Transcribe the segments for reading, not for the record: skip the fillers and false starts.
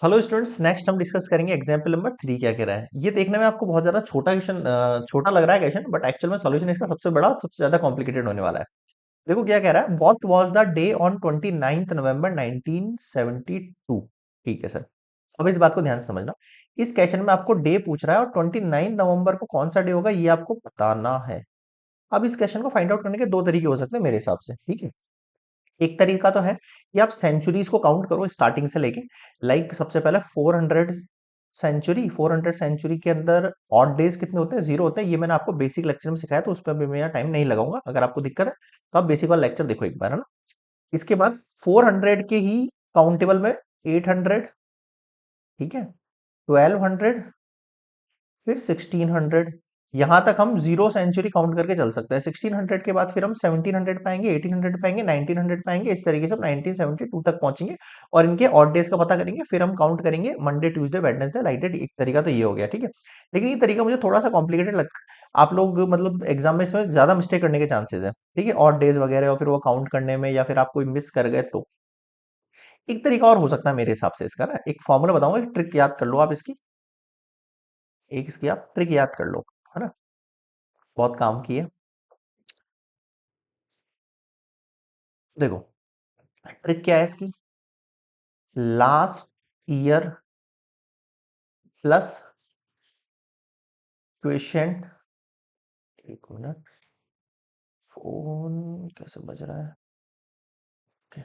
Hello students, next हम discuss करेंगे example number 3 क्या कह रहा है। ये देखने में आपको बहुत ज्यादा छोटा क्वेश्चन छोटा लग रहा है क्वेश्चन, बट एक्चुअल में सॉल्यूशन इसका सबसे बड़ा सबसे ज्यादा कॉम्प्लिकेटेड होने वाला है। देखो क्या कह रहा है, what was the day on 29th नवंबर 1972। ठीक है सर। अब इस बात को ध्यान से समझना। इस क्वेश्चन में आपको डे पूछ रहा है और 29 नवंबर को कौन सा डे होगा ये आपको बताना है। अब इस क्वेश्चन को फाइंड आउट करने के दो तरीके हो सकते हैं मेरे हिसाब से, ठीक है। एक तरीका तो है कि आप सेंचुरीज को काउंट करो स्टार्टिंग से लेके। लाइक सबसे पहले 400 सेंचुरी के अंदर ऑड डेज कितने होते हैं, 0 होते हैं। ये मैंने आपको बेसिक लेक्चर में सिखाया, तो उस पर भी मैं टाइम नहीं लगाऊंगा। अगर आपको दिक्कत है तो आप बेसिक वाला लेक्चर देखो एक बार, है ना। इसके बाद 400 के ही काउंटेबल में 800, ठीक है, 1200, फिर 1600। यहां तक हम 0 सेंचुरी काउंट करके चल सकते हैं। 1600 के बाद फिर हम 1700 पाएंगे, 1800 पाएंगे, 1900 पाएंगे। इस तरीके से हम 1972 तक पहुंचेंगे और इनके ऑड डेज का पता करेंगे। फिर हम काउंट करेंगे Monday, Tuesday, Wednesday, light day. एक तरीका तो ये हो गया, ठीक है। लेकिन ये तरीका मुझे थोड़ा सा कॉम्प्लिकेटेड लगता है। आप लोग मतलब एग्जाम में इसमें ज्यादा मिस्टेक करने के चांसेस है, ठीक है, ऑड डेज वगैरह और फिर वो काउंट करने में, या फिर आप कोई मिस कर गए तो। एक तरीका और हो सकता है मेरे हिसाब से इसका ना, एक फॉर्मूला बताऊंगा, एक ट्रिक याद कर लो आप इसकी। एक इसकी आप ट्रिक याद कर लो, है ना, बहुत काम की है। देखो ट्रिक क्या है इसकी, लास्ट ईयर प्लस क्वेश्चन। एक मिनट, फोन कैसे बज रहा है। Okay,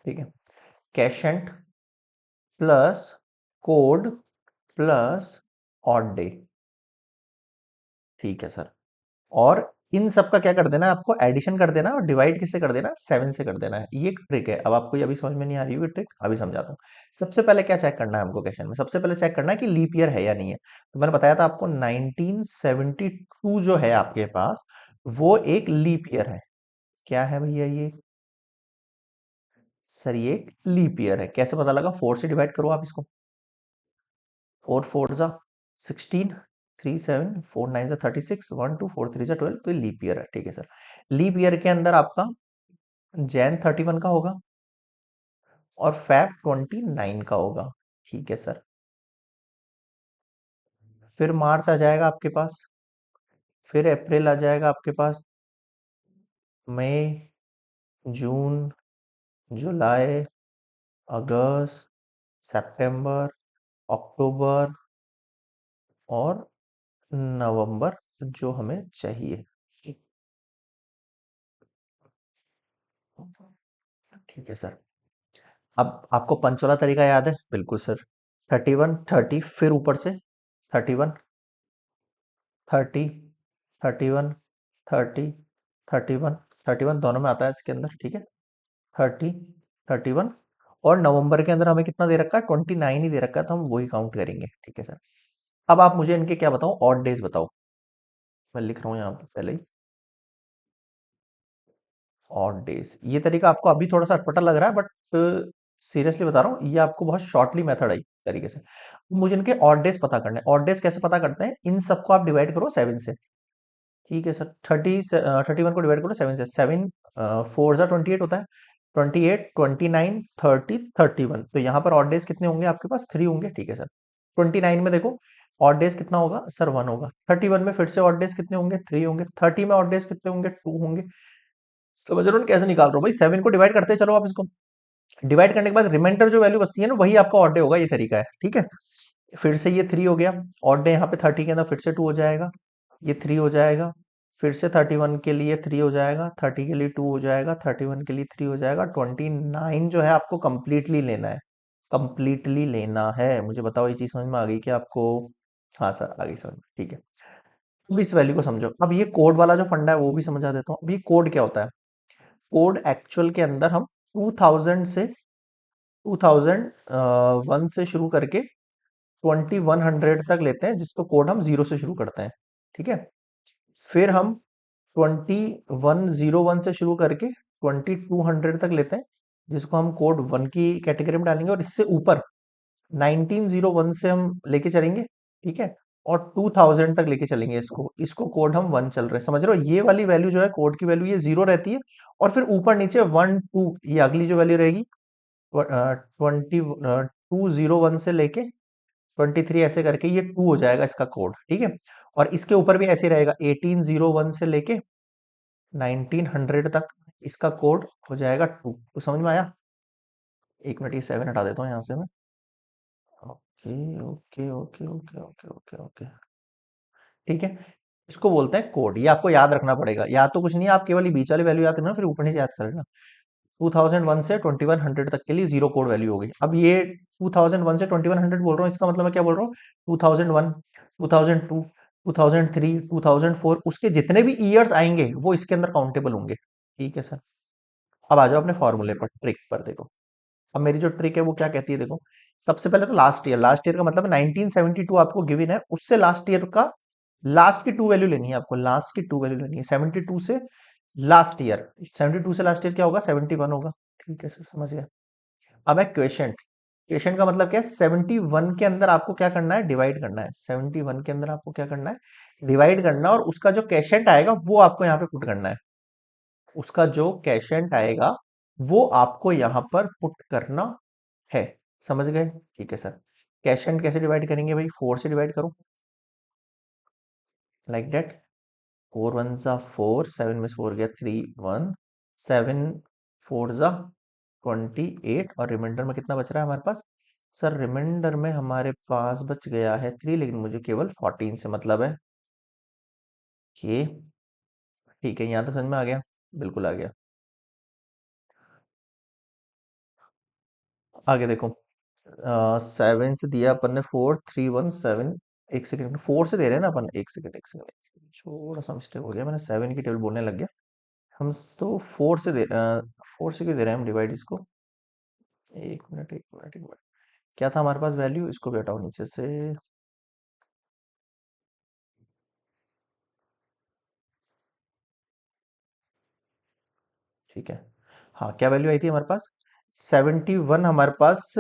ठीक है, कैशेंट plus code plus odd day. ठीक है सर। और इन सब का क्या कर देना है, आपको एडिशन कर देना है और डिवाइड किससे कर देना है, 7 से कर देना है। ये एक ट्रिक है। अब आपको ये अभी समझ में नहीं आ रही होगी ट्रिक, अभी समझाता हूँ। सबसे पहले क्या चेक करना है हमको क्वेश्चन में, सबसे पहले चेक करना है कि लीप ईयर है या नहीं है। तो मैंने बताया था आपको 1972 जो है आपके पास, वो एक लीप ईयर है। क्या है भैया ये, सर ये एक लीप ईयर है। कैसे पता लगा, 4 से डिवाइड करो आप इसको। 4 4 जा 16, 3 7 4 9 जा 36, 1 2 4 3 जा 12, तो लीप ईयर है। ठीक है सर। लीप ईयर के अंदर आपका जैन 31 का होगा और फैब 29 का होगा। ठीक है सर। फिर मार्च आ जाएगा आपके पास, फिर अप्रैल आ जाएगा आपके पास, मई, जून, जुलाई, अगस्त, सितंबर, अक्टूबर और नवंबर, जो हमें चाहिए। ठीक है सर। अब आपको पंच वाला तरीका याद है, बिल्कुल सर। 31 30, फिर ऊपर से 31 30, 31 30, 31 31 दोनों में आता है इसके अंदर, ठीक है। 30, 31 और नवंबर के अंदर हमें कितना दे रखा है, 29 ही दे रखा है, तो हम वही काउंट करेंगे। ठीक है सर। अब आप मुझे इनके क्या बताओ, ऑड डेज बताओ। मैं लिख रहा हूँ यहाँ पे पहले ही, ऑड डेज। ये तरीका आपको अभी थोड़ा सा अटपटा लग रहा है, बट सीरियसली बता रहा हूँ, ये आपको बहुत शॉर्टली मेथड है इस तरीके से। मुझे इनके ऑड डेज पता करने हैं। ऑड डेज कैसे पता करते हैं, इन सबको आप डिवाइड करो 7 से। ठीक है सर। 31 को डिवाइड करो 7 से। 7 4 जा 28 होता है। 28, 29, 30, 31, तो यहाँ पर ऑड डेज कितने होंगे आपके पास, 3 होंगे। ठीक है सर। 29 में देखो ऑड डेज कितना होगा सर, 1 होगा। 31 में फिर से ऑड डेज कितने होंगे, 3 होंगे। 30 में ऑड डेज कितने होंगे, 2 होंगे। समझ रहे हो ना कैसे निकाल रहा हूँ भाई, 7 को डिवाइड करते चलो आप इसको। डिवाइड करने के बाद रिमाइंडर जो वैल्यू बचती है ना, वही आपका ऑड डे होगा। ये तरीका है, ठीक है। फिर से ये 3 हो गया। ऑड डे यहाँ पे 30 के अंदर फिर से 2 हो जाएगा, ये 3 हो जाएगा। फिर से 31 के लिए 3 हो जाएगा, 30 के लिए 2 हो जाएगा, 31 के लिए 3 हो जाएगा। 29 जो है आपको कंप्लीटली लेना है, कंप्लीटली लेना है। मुझे बताओ ये चीज समझ में आ गई क्या आपको। हाँ सर आ गई समझ में, ठीक है। अब इस वैल्यू को समझो। अब ये कोड वाला जो फंडा है वो भी समझा देता हूँ। अब ये कोड क्या होता है, कोड एक्चुअल के अंदर हम 2000 से 2001 से शुरू करके 2100 तक लेते हैं, जिसको कोड हम 0 से शुरू करते हैं, ठीक है। फिर हम 2101 से शुरू करके 2200 तक लेते हैं, जिसको हम कोड 1 की कैटेगरी में डालेंगे। और इससे ऊपर 1901 से हम लेके चलेंगे, ठीक है, और 2000 तक लेके चलेंगे। इसको इसको कोड हम 1 चल रहे हैं, समझ रहे हो। ये वाली वैल्यू जो है कोड की वैल्यू, ये 0 रहती है। और फिर ऊपर नीचे 1 2, ये अगली जो वैल्यू रहेगी 20 201 से लेके 23 ऐसे करके ये 2 हो जाएगा इसका कोड, ठीक है। और इसके ऊपर भी ऐसे रहेगा, 1801 से लेके 1900 तक इसका कोड हो जाएगा 2। तो समझ में आया? एक मिनट, ये 7 हटा देता हूँ यहाँ से मैं। Okay okay okay okay okay okay okay, ठीक है। इसको बोलते हैं कोड, ये आपको याद रखना पड़ेगा। या तो कुछ नहीं है, आप केवल ये बीच वाली वैल्यू याद करना, फिर ऊपर नीचे याद कर लेना। 2001 से 2100 तक के लिए जीरो कोड वैल्यू हो गई। अब ये 2001 से 2100 बोल रहा हूँ, इसका मतलब मैं क्या बोल रहा हूँ, 2001, 2002, 2003, 2004, उसके जितने भी ईयर्स आएंगे वो इसके अंदर काउंटेबल होंगे, ठीक है सर। अब आ जाओ अपने फॉर्मूले पर, ट्रिक पर। देखो, अब मेरी जो ट्रिक है वो क्या कहती है, देखो। सबसे पहले तो लास्ट ईयर, लास्ट ईयर का मतलब 1972 आपको गिवन है, उससे लास्ट ईयर का लास्ट की टू वैल्यू लेनी है आपको, लास्ट की टू वैल्यू लेनी है 72 से लास्ट ईयर। 72 से लास्ट ईयर क्या होगा, 71 होगा, ठीक है सर, समझ गया। अब है क्वेश्चन। क्वेश्चन का मतलब क्या है, 71 के अंदर आपको क्या करना है, डिवाइड करना है। 71 के अंदर आपको क्या करना है, डिवाइड करना है, और उसका जो क्वेश्चन आएगा वो आपको यहाँ पे पुट करना है। उसका जो क्वेश्चन आएगा वो आपको यहाँ पर पुट करना है, समझ गए? ठीक है सर। क्वेश्चन कैसे डिवाइड करेंगे भाई, 4 से डिवाइड करो, लाइक दैट। 4 वन जा 4, 7 में से 4 गया 3 1, 7 4 जा 28, और रिमाइंडर में कितना बच रहा है हमारे पास? सर रिमाइंडर में हमारे पास बच गया है 3, लेकिन मुझे केवल 14 से मतलब है। ये ठीक है, यहाँ तो समझ में आ गया, बिल्कुल आ गया। आगे देखो, 7 से दिया अपन ने 4317। एक सेकंड, 4 से दे रहे हैं ना अपन, एक सेकंड एक सेकंड एक सेकंड, थोड़ा सा मिस्टेक हो गया, मैंने 7 की टेबल बोलने लग गया। हम तो 4 से क्यों दे रहे हैं हम डिवाइड इसको? एक मिनट एक मिनट एक मिनट, क्या था हमारे पास वैल्यू, इसको भी हटाओ नीचे से। ठीक है, हाँ, क्या वैल्यू आई थी हमारे पास, 71 हमारे पास।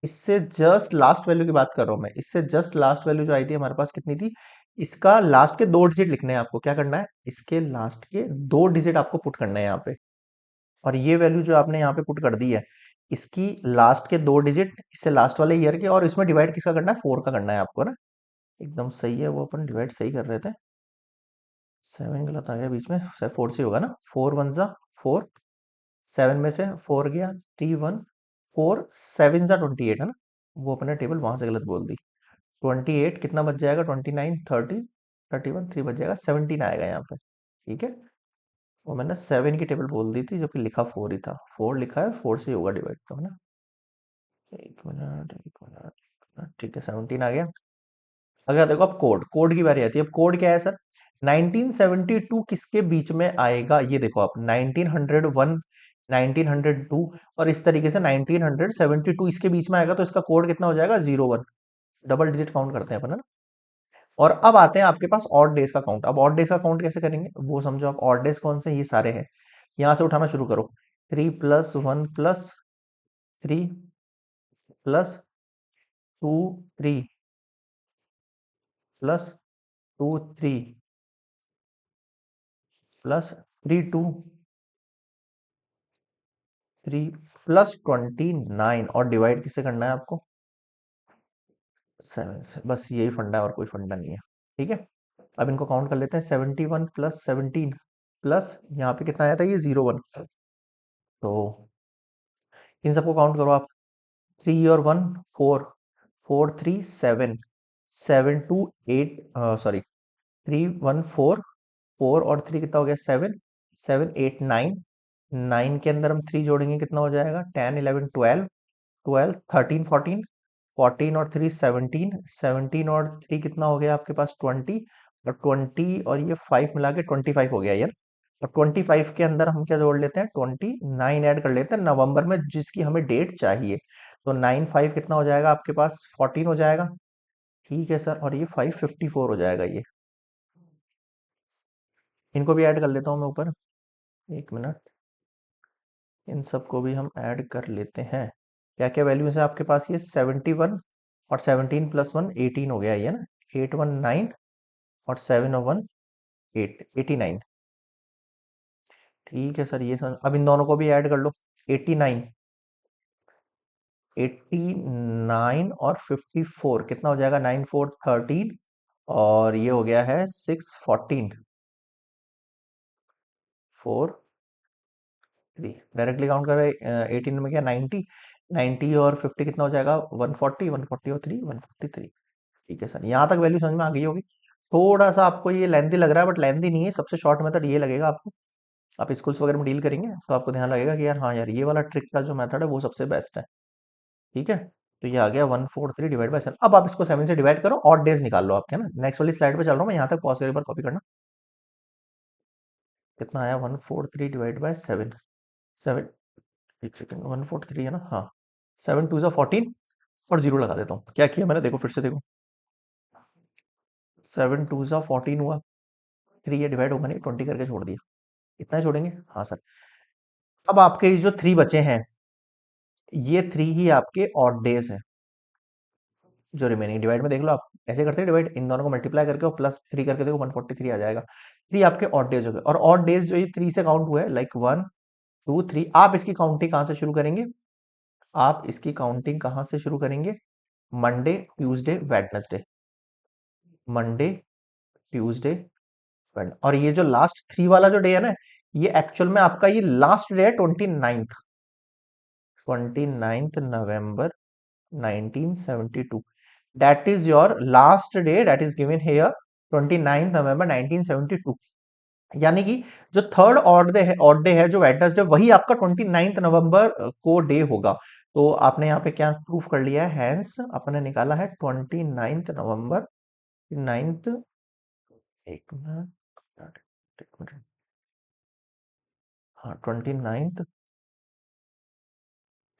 इससे जस्ट लास्ट वैल्यू की बात कर रहा हूं मैं, इससे जस्ट लास्ट वैल्यू जो आई थी हमारे पास कितनी थी? इसका लास्ट के दो डिजिट लिखने हैं आपको, क्या करना है, इसके लास्ट के दो डिजिट आपको पुट करना है यहाँ पे। और ये वैल्यू जो आपने यहाँ पे पुट कर दी है, इसकी लास्ट के दो डिजिट इससे लास्ट वाले ईयर के, और इसमें डिवाइड किसका करना है, 4 का करना है आपको ना। एकदम सही है, वो अपन डिवाइड सही कर रहे थे। 7 गलत आ गया बीच में, 4 से होगा ना, 4 वन जा 4, 7 में से 4 गया 3 1, 4 7 जा 28 है ना। वो अपने टेबल वहां से गलत बोल दी। 28 कितना बच जाएगा, 29 30 31 3 बच जाएगा, 17 आएगा यहाँ पे, ठीक है। वो मैंने 7 की टेबल बोल दी थी, जबकि लिखा 4 ही था, 4 लिखा है, 4 से ही होगा डिवाइड, तो है ना। एक मिनट एक मिनट एक मिनट, ठीक है, 17 आ गया। अगर देखो, अब कोड, कोड की बारी आती है। अब कोड क्या है सर, 1972 किसके बीच में आएगा, ये देखो आप, 1901, 1902, और इस तरीके से 1972 इसके बीच में आएगा, तो इसका कोड कितना हो जाएगा, 01। डबल डिजिट काउंट करते हैं अपन, है ना। और अब आते हैं आपके पास ऑड डेज का काउंट। अब ऑड डेज का काउंट कैसे करेंगे वो समझो आप। ऑड डेज कौन से, ये सारे हैं, यहां से उठाना शुरू करो। 3 प्लस 2 3 प्लस 2 3 प्लस 29, और डिवाइड किसे करना है आपको, 7 से। बस यही फंडा है, और कोई फंडा नहीं है, ठीक है। अब इनको काउंट कर लेते हैं, 71 प्लस 17 प्लस यहाँ पे कितना आया था, ये 01। तो इन सबको काउंट करो आप। 3 और 1 4, 4 3 7, 7 2 8, सॉरी, 3 1 4, 4 और 3 कितना हो गया, 7, 7 8 9, 9 के अंदर हम 3 जोड़ेंगे, कितना हो जाएगा, 10 11 12, 12 13 14, 14 और 3 17, 17 और 3 कितना हो गया आपके पास, 20, और 20 और ये 5 मिला के 25 हो गया यार। और 25 के अंदर हम क्या जोड़ लेते हैं, 29 ऐड कर लेते हैं नवंबर में, जिसकी हमें डेट चाहिए। तो 9 5 कितना हो जाएगा आपके पास, 14 हो जाएगा, ठीक है सर। और ये 554 हो जाएगा ये। इनको भी ऐड कर लेता हूँ मैं ऊपर, एक मिनट। इन सबको भी हम ऐड कर लेते हैं। क्या क्या वैल्यूज है आपके पास, ये 71 और 17 प्लस 1 18 हो गया ये ना, 819, और 7 और 1 8 89। ठीक है सर, ये समझ। अब इन दोनों को भी ऐड कर लो, 89 89 और 54 कितना हो जाएगा? 9 4 13 और ये हो गया है 6 14 4 3 डायरेक्टली काउंट कर रहे 18 में क्या 90 90 और 50 कितना हो जाएगा? 140 140 और 3 143। ठीक है सर, यहाँ तक वैल्यू समझ में आ गई होगी। थोड़ा सा आपको ये लेंथी लग रहा है बट लेंथी नहीं है, सबसे शॉर्ट मेथड ये लगेगा आपको। आप स्कूल्स वगैरह में डील करेंगे तो आपको ध्यान लगेगा कि यार हाँ यार ये वाला ट्रिक का जो मेथड है वो सबसे बेस्ट है। ठीक है, तो ये आ गया 143 डिवाइड बाय 7। अब आप इसको 7 से डिवाइड करो और डेज निकाल लो आपके, है ना। नेक्स्ट वाली स्लाइड पे चल रहा हूँ मैं, यहाँ तक पॉज कर एक बार कॉपी करना। कितना आया? 143 डिवाइड बाय 7। 7, एक सेकंड, 143 है ना, हाँ। 7 2 14 और जीरो लगा देता हूँ। क्या किया मैंने, देखो फिर से देखो। 7 2 14 हुआ, 3 ये डिवाइड होगा नहीं, 20 करके छोड़ दिया। इतना ही छोड़ेंगे, हाँ सर। अब आपके ये जो 3 बचे हैं, ये 3 ही आपके ऑड डेज हैं। जो रिमेनिंग डिवाइड में देख लो आप, ऐसे करते हैं डिवाइड, इन दोनों को मल्टीप्लाई करके और प्लस 3 करके देखो 143 आ जाएगा। 3 आपके ऑड डेज हो गए, और ऑड डेज जो ये 3 से काउंट हुए लाइक 1 2 3। आप इसकी काउंटिंग कहाँ से शुरू करेंगे? आप इसकी काउंटिंग कहाँ से शुरू करेंगे? Monday Tuesday Wednesday, Monday Tuesday Wednesday. और ये जो लास्ट 3 वाला जो डे है ना, ये एक्चुअल में आपका ये लास्ट डे है 29th November 1972। That is your last day, that is given here 29th नवंबर 1972। यानी कि जो थर्ड ऑड डे है जो वेडनेसडे, वही आपका 29th नवंबर को डे होगा। तो आपने यहाँ पे क्या प्रूफ कर लिया है? हैंस आपने निकाला है 29th नवंबर, 9th, एक मिनट, एक मिनट, हाँ 29th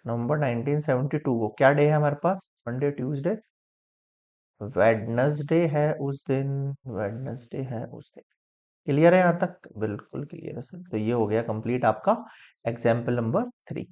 नवंबर 1972 को क्या डे है हमारे पास? मंडे ट्यूसडे वेडनेसडे है उस दिन, वेडनेसडे है उस दिन। क्लियर है यहाँ तक? बिल्कुल क्लियर है सर। तो ये हो गया कंप्लीट आपका एग्जाम्पल नंबर 3।